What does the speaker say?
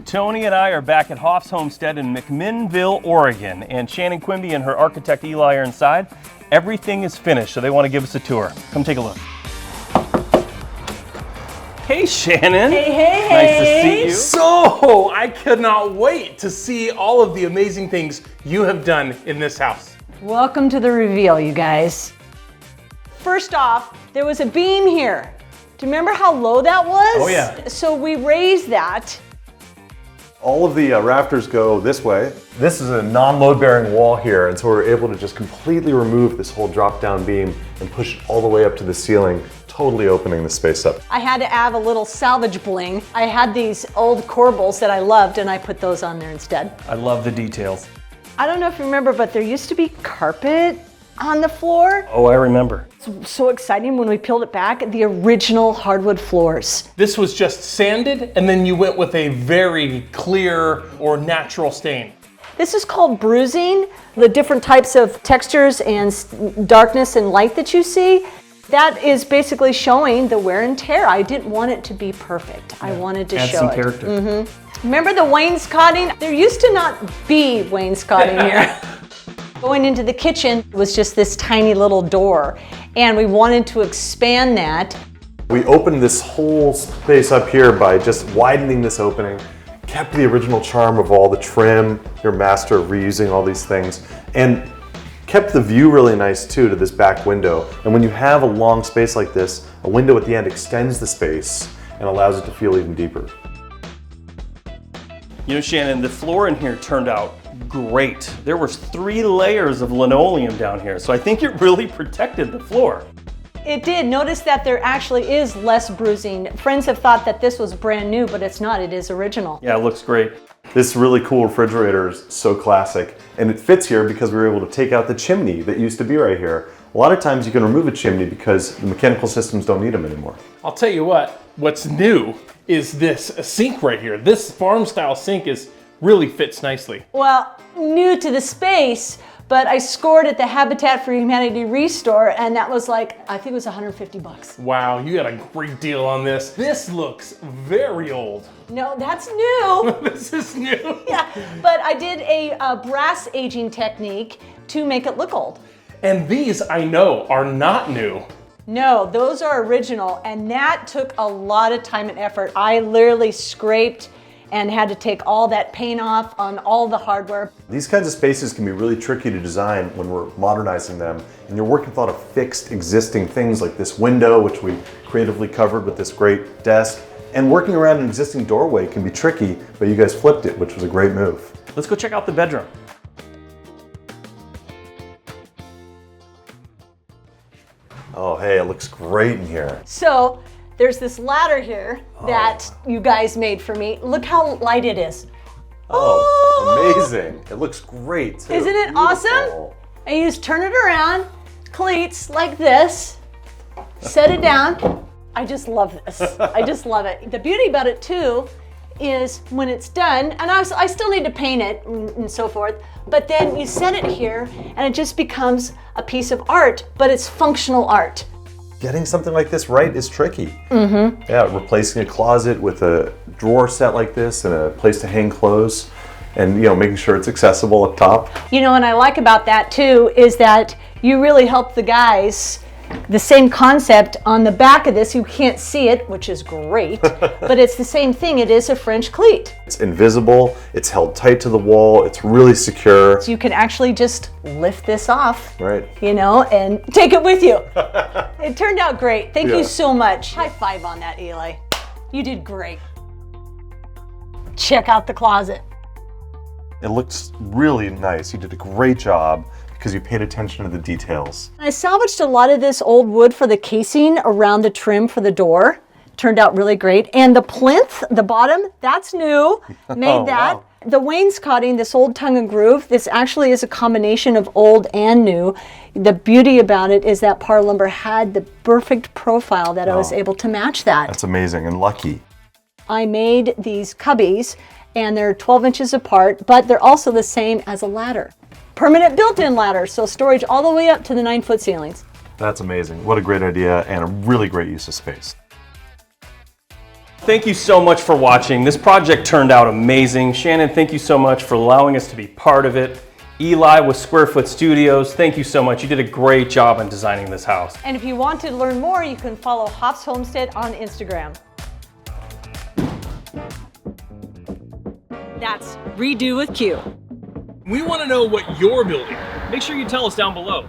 Tony and I are back at Hoffs Homestead in McMinnville, Oregon, and Shannon Quimby and her architect Eli are inside. Everything is finished, so they want to give us a tour. Come take a look. Hey, Shannon. Hey, hey, hey. Nice to see you. So, I cannot wait to see all of the amazing things you have done in this house. Welcome to the reveal, you guys. First off, there was a beam here. Do you remember how low that was? Oh, yeah. So we raised that. All of the rafters go this way. This is a non-load bearing wall here, and so we're able to just completely remove this whole drop down beam and push it all the way up to the ceiling, totally opening the space up. I had to add a little salvage bling. I had these old corbels that I loved, and I put those on there instead. I love the details. I don't know if you remember, but there used to be carpet on the floor. Oh, I remember. It's so exciting when we peeled it back, the original hardwood floors. This was just sanded, and then you went with a very clear or natural stain. This is called bruising, the different types of textures and darkness and light that you see. That is basically showing the wear and tear. I didn't want it to be perfect. I wanted to Add show some it. character. Remember the wainscoting? There used to not be wainscoting here. Going into the kitchen was just this tiny little door, and we wanted to expand that. We opened this whole space up here by just widening this opening, kept the original charm of all the trim, your master of reusing all these things, and kept the view really nice too to this back window. And when you have a long space like this, a window at the end extends the space and allows it to feel even deeper. You know, Shannon, the floor in here turned out great. There was 3 layers of linoleum down here, so I think it really protected the floor. It did. Notice that there actually is less bruising. Friends have thought that this was brand new, but it's not. It is original. Yeah, it looks great. This really cool refrigerator is so classic, and it fits here because we were able to take out the chimney that used to be right here. A lot of times you can remove a chimney because the mechanical systems don't need them anymore. I'll tell you what's new is this sink right here. This farm style sink really fits nicely. Well, new to the space, but I scored at the Habitat for Humanity Restore, and that was like, I think it was 150 bucks. Wow, you got a great deal on this. This looks very old. No, that's new. This is new. Yeah, but I did a brass aging technique to make it look old. And these, I know, are not new. No, those are original, and that took a lot of time and effort. I literally scraped and had to take all that paint off on all the hardware. These kinds of spaces can be really tricky to design when we're modernizing them, and you're working with a lot of fixed existing things like this window, which we creatively covered with this great desk. And working around an existing doorway can be tricky, but you guys flipped it, which was a great move. Let's go check out the bedroom. Oh, hey, it looks great in here. So there's this ladder here that you guys made for me. Look how light it is. Oh, amazing. It looks great too. Isn't it awesome? And you just turn it around, cleats like this, set it down. I just love this. I just love it. The beauty about it too is when it's done, and I still need to paint it and so forth, but then you set it here and it just becomes a piece of art, but it's functional art. Getting something like this right is tricky. Yeah, replacing a closet with a drawer set like this and a place to hang clothes, and making sure it's accessible up top. You know, and I like about that too is that you really help the guys. The same concept on the back of this, you can't see it, which is great, but it's the same thing. It is a French cleat. It's invisible, it's held tight to the wall, it's really secure. So you can actually just lift this off, Right. And take it with you. It turned out great. Thank Yeah. you so much. High five on that, Eli. You did great. Check out the closet. It looks really nice. You did a great job because you paid attention to the details. I salvaged a lot of this old wood for the casing around the trim for the door. Turned out really great. And the plinth, the bottom, that's new. Made that. Wow. The wainscoting, this old tongue and groove, this actually is a combination of old and new. The beauty about it is that PARR lumber had the perfect profile that I was able to match that. That's amazing and lucky. I made these cubbies and they're 12 inches apart, but they're also the same as a ladder. Permanent built-in ladder, so storage all the way up to the 9-foot ceilings. That's amazing. What a great idea and a really great use of space. Thank you so much for watching. This project turned out amazing. Shannon, thank you so much for allowing us to be part of it. Eli with Square Foot Studios, thank you so much. You did a great job in designing this house. And if you want to learn more, you can follow Hoffs Homestead on Instagram. That's Redo with Q. We want to know what you're building. Make sure you tell us down below.